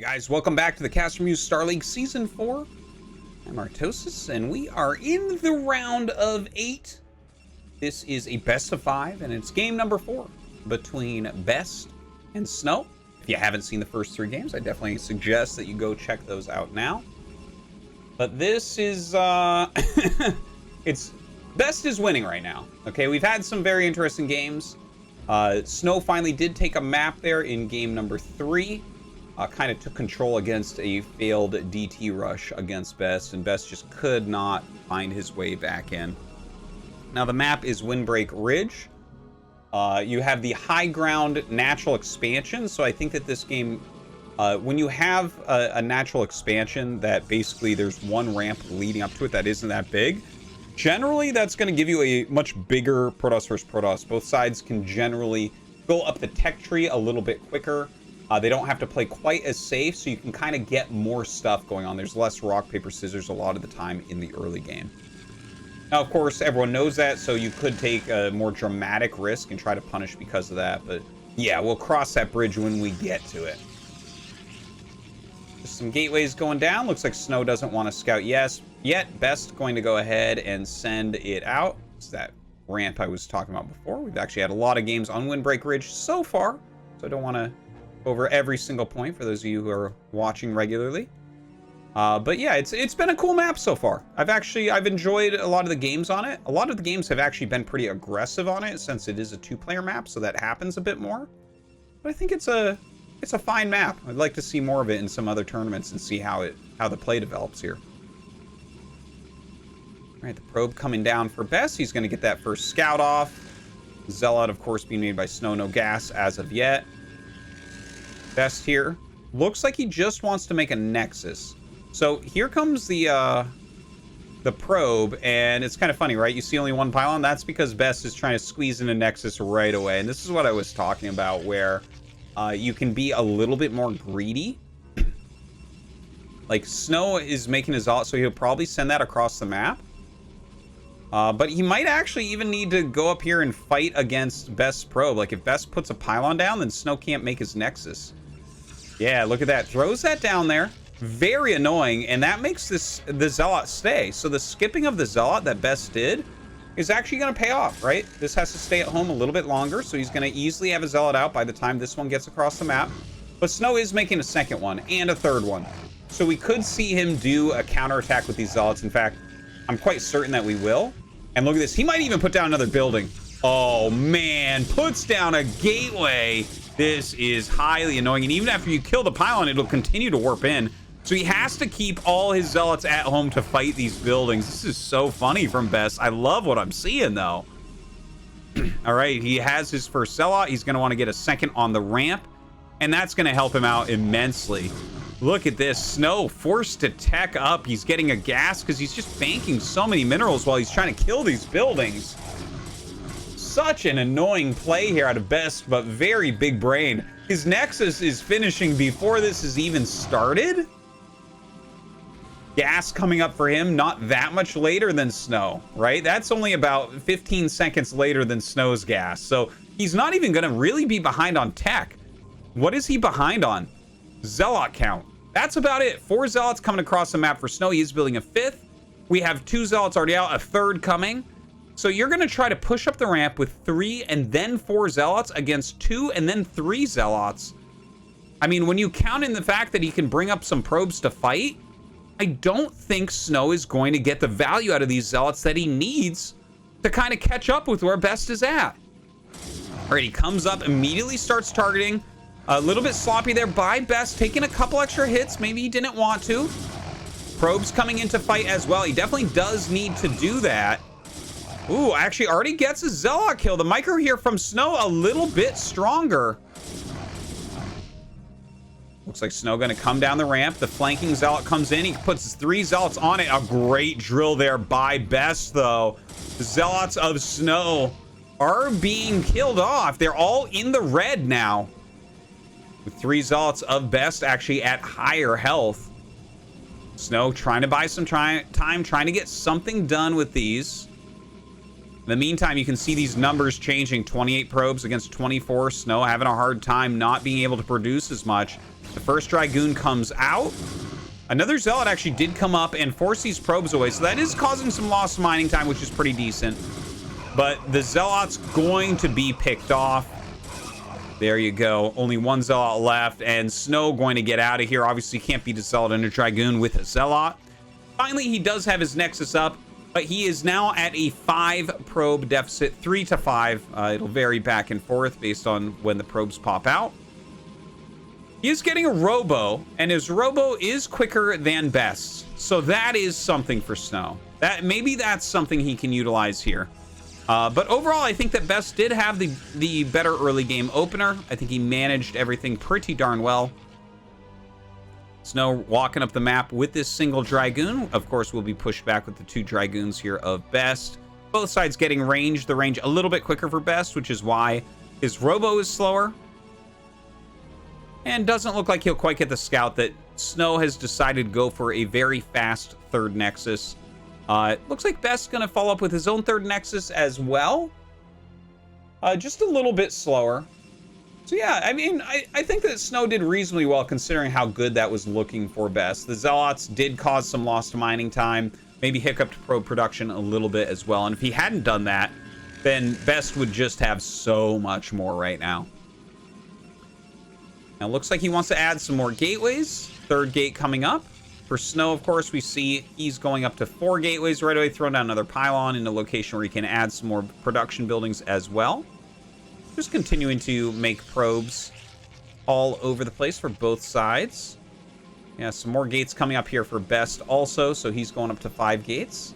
Hey guys, welcome back to the CasterMuse Star League Season 4. I'm Artosis, and we are in the round of 8. This is a best of 5, and it's game number 4 between Best and Snow. If you haven't seen the first 3 games, I definitely suggest that you go check those out now. But this is, it's Best is winning right now. Okay, we've had some very interesting games. Snow finally did take a map there in game number 3. Kind of took control against a failed DT rush against Best, and Best just could not find his way back in. Now the map is Windbreak Ridge. You have the high ground natural expansion, so I think that this game, when you have a natural expansion that basically there's one ramp leading up to it that isn't that big, generally that's going to give you a much bigger Protoss versus Protoss. Both sides can generally go up the tech tree a little bit quicker. They don't have to play quite as safe, so you can kind of get more stuff going on. There's less rock, paper, scissors a lot of the time in the early game. Now, of course, everyone knows that, so you could take a more dramatic risk and try to punish because of that. But yeah, we'll cross that bridge when we get to it. Just some gateways going down. Looks like Snow doesn't want to scout yet. Best going to go ahead and send it out. It's that ramp I was talking about before. We've actually had a lot of games on Windbreak Ridge so far, so I don't want to over every single point for those of you who are watching regularly. But yeah, it's been a cool map so far. I've enjoyed a lot of the games on it. A lot of the games have actually been pretty aggressive on it since it is a 2-player map, so that happens a bit more. But I think it's a fine map. I'd like to see more of it in some other tournaments and see how the play develops here. All right, the probe coming down for Best. He's going to get that first scout off. Zealot, of course, being made by Snow. No gas as of yet. Best here. Looks like he just wants to make a nexus. So here comes the probe, and it's kind of funny, right? You see only one pylon. That's because Best is trying to squeeze in a nexus right away. And this is what I was talking about, where you can be a little bit more greedy. Like Snow is making his alt, so he'll probably send that across the map. But he might actually even need to go up here and fight against Best's probe. Like if Best puts a pylon down, then Snow can't make his nexus. Yeah, look at that. Throws that down there. Very annoying, and that makes the Zealot stay. So the skipping of the Zealot that Best did is actually going to pay off, right? This has to stay at home a little bit longer, so he's going to easily have a Zealot out by the time this one gets across the map. But Snow is making a second one and a third one. So we could see him do a counterattack with these Zealots. In fact, I'm quite certain that we will. And look at this. He might even put down another building. Oh, man. Puts down a gateway. This is highly annoying. And even after you kill the pylon, it'll continue to warp in. So he has to keep all his Zealots at home to fight these buildings. This is so funny from Best. I love what I'm seeing, though. All right. He has his first Zealot. He's going to want to get a second on the ramp. And that's going to help him out immensely. Look at this. Snow forced to tech up. He's getting a gas because he's just banking so many minerals while he's trying to kill these buildings. Such an annoying play here out of Best, but very big brain. His Nexus is finishing before this has even started. Gas coming up for him, not that much later than Snow, right? That's only about 15 seconds later than Snow's gas. So he's not even going to really be behind on tech. What is he behind on? Zealot count. That's about it. 4 Zealots coming across the map for Snow. He is building a 5th. We have 2 Zealots already out, a 3rd coming. So you're going to try to push up the ramp with 3 and then 4 Zealots against 2 and then 3 Zealots. I mean, when you count in the fact that he can bring up some probes to fight, I don't think Snow is going to get the value out of these Zealots that he needs to kind of catch up with where Best is at. All right, he comes up, immediately starts targeting. A little bit sloppy there by Best, taking a couple extra hits. Maybe he didn't want to. Probes coming into fight as well. He definitely does need to do that. Ooh, actually already gets a Zealot kill. The micro here from Snow a little bit stronger. Looks like Snow going to come down the ramp. The flanking Zealot comes in. He puts his 3 Zealots on it. A great drill there by Best, though. The Zealots of Snow are being killed off. They're all in the red now. With 3 Zealots of Best actually at higher health. Snow trying to buy some time, trying to get something done with these. In the meantime, you can see these numbers changing. 28 probes against 24. Snow having a hard time not being able to produce as much. The first Dragoon comes out. Another Zealot actually did come up and force these probes away. So that is causing some lost mining time, which is pretty decent. But the Zealot's going to be picked off. There you go. Only one Zealot left. And Snow going to get out of here. Obviously, can't beat a Zealot and a Dragoon with a Zealot. Finally, he does have his Nexus up. But he is now at a 5 probe deficit, 3 to 5. It'll vary back and forth based on when the probes pop out. He is getting a Robo, and his Robo is quicker than Best's. So that is something for Snow. Maybe that's something he can utilize here. But overall, I think that Best did have the better early game opener. I think he managed everything pretty darn well. Snow walking up the map with this single Dragoon. Of course, will be pushed back with the 2 Dragoons here of Best. Both sides getting range. The range a little bit quicker for Best, which is why his Robo is slower. And doesn't look like he'll quite get the scout that Snow has decided to go for a very fast 3rd Nexus. Looks like Best's going to follow up with his own 3rd Nexus as well. Just a little bit slower. So yeah, I mean, I think that Snow did reasonably well considering how good that was looking for Best. The Zealots did cause some lost mining time, maybe hiccuped probe production a little bit as well. And if he hadn't done that, then Best would just have so much more right now. Now, looks like he wants to add some more gateways. 3rd gate coming up. For Snow, of course, we see he's going up to 4 gateways right away, throwing down another pylon in a location where he can add some more production buildings as well. Just continuing to make probes all over the place for both sides. Yeah, some more gates coming up here for Best also, so he's going up to 5 gates.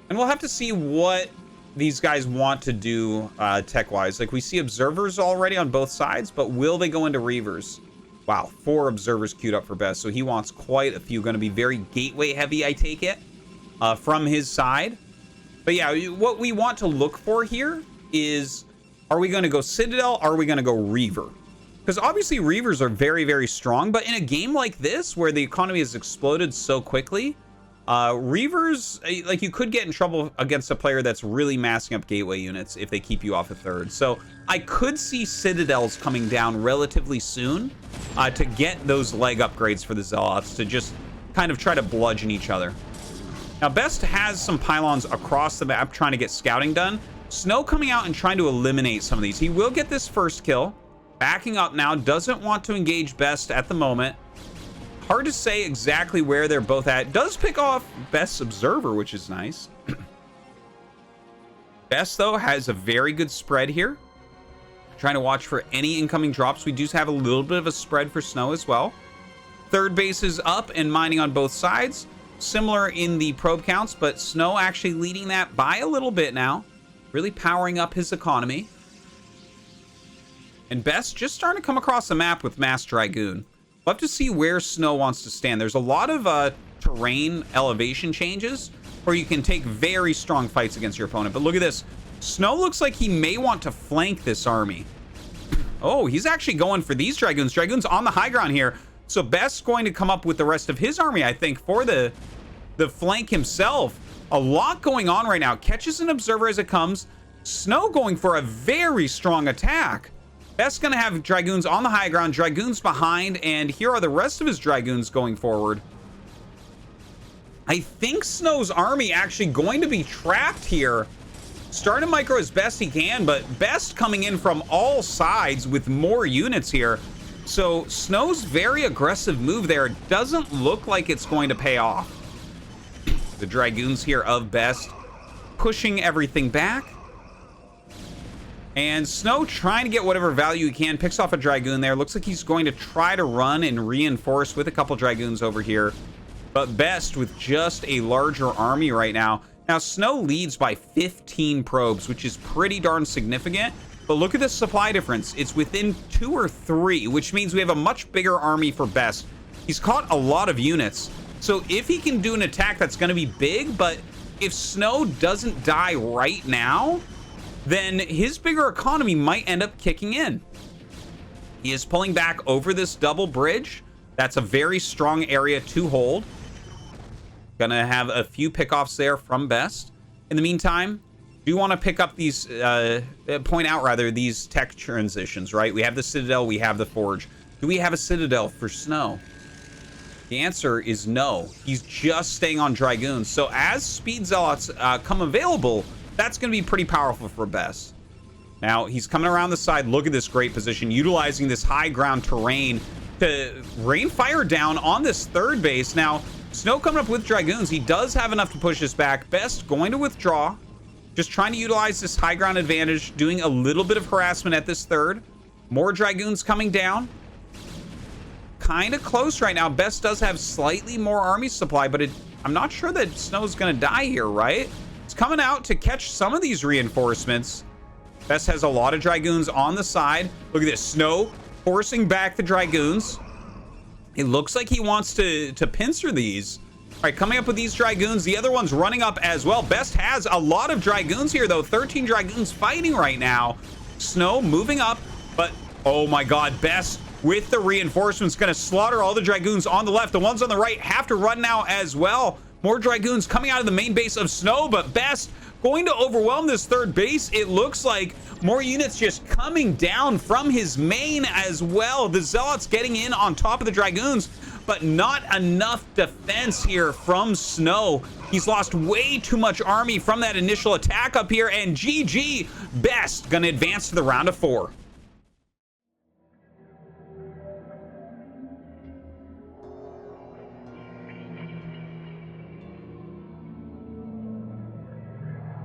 And we'll have to see what these guys want to do tech-wise. Like, we see observers already on both sides, but will they go into Reavers? Wow, 4 observers queued up for Best, so he wants quite a few. Going to be very gateway heavy, I take it, from his side. But yeah, what we want to look for here is, are we going to go Citadel? Are we going to go Reaver? Because obviously Reavers are very, very strong, but in a game like this, where the economy has exploded so quickly, Reavers, like, you could get in trouble against a player that's really massing up gateway units if they keep you off a 3rd. So I could see Citadels coming down relatively soon to get those leg upgrades for the Zealots to just kind of try to bludgeon each other. Now, Best has some pylons across the map trying to get scouting done. Snow coming out and trying to eliminate some of these. He will get this first kill. Backing up now, doesn't want to engage Best at the moment. Hard to say exactly where they're both at. Does pick off Best's observer, which is nice. Best, though, has a very good spread here. Trying to watch for any incoming drops. We do have a little bit of a spread for Snow as well. 3rd base is up and mining on both sides. Similar in the probe counts, but Snow actually leading that by a little bit now. Really powering up his economy. And Best just starting to come across the map with Mass Dragoon. Love to see where Snow wants to stand. There's a lot of terrain elevation changes where you can take very strong fights against your opponent. But look at this. Snow looks like he may want to flank this army. Oh, he's actually going for these Dragoons. Dragoons on the high ground here. So Best's going to come up with the rest of his army, I think, for the flank himself. A lot going on right now. Catches an observer as it comes. Snow going for a very strong attack. Best's going to have Dragoons on the high ground, Dragoons behind, and here are the rest of his Dragoons going forward. I think Snow's army actually going to be trapped here. Starting to micro as best he can, but Best coming in from all sides with more units here. So Snow's very aggressive move there doesn't look like it's going to pay off. The Dragoons here of Best pushing everything back. And Snow trying to get whatever value he can. Picks off a Dragoon there. Looks like he's going to try to run and reinforce with a couple Dragoons over here. But Best with just a larger army right now. Now, Snow leads by 15 probes, which is pretty darn significant. But look at the supply difference. It's within 2 or 3, which means we have a much bigger army for Best. He's caught a lot of units. So if he can do an attack, that's going to be big. But if Snow doesn't die right now, then his bigger economy might end up kicking in. He is pulling back over this double bridge. That's a very strong area to hold. Gonna have a few pickoffs there from Best. In the meantime, Do want to pick up these, point out rather, these tech transitions, right? We have the Citadel, we have the Forge. Do we have a Citadel for Snow? The answer is no. He's just staying on Dragoons. So as Speed Zealots come available, that's going to be pretty powerful for Best. Now, he's coming around the side. Look at this great position, utilizing this high ground terrain to rain fire down on this third base. Now, Snow coming up with Dragoons. He does have enough to push this back. Best going to withdraw. Just trying to utilize this high ground advantage, doing a little bit of harassment at this third. More Dragoons coming down. Kind of close right now. Best does have slightly more army supply, but I'm not sure that Snow's going to die here, right? It's coming out to catch some of these reinforcements. Best has a lot of Dragoons on the side. Look at this. Snow forcing back the Dragoons. It looks like he wants to pincer these. All right, coming up with these Dragoons. The other one's running up as well. Best has a lot of Dragoons here, though. 13 Dragoons fighting right now. Snow moving up, but oh my God, Best with the reinforcements going to slaughter all the Dragoons on the left. The ones on the right have to run now as well. More Dragoons coming out of the main base of Snow, but Best going to overwhelm this third base. It looks like more units just coming down from his main as well. The Zealots getting in on top of the Dragoons, but not enough defense here from Snow. He's lost way too much army from that initial attack up here, and GG. Best gonna advance to the round of 4.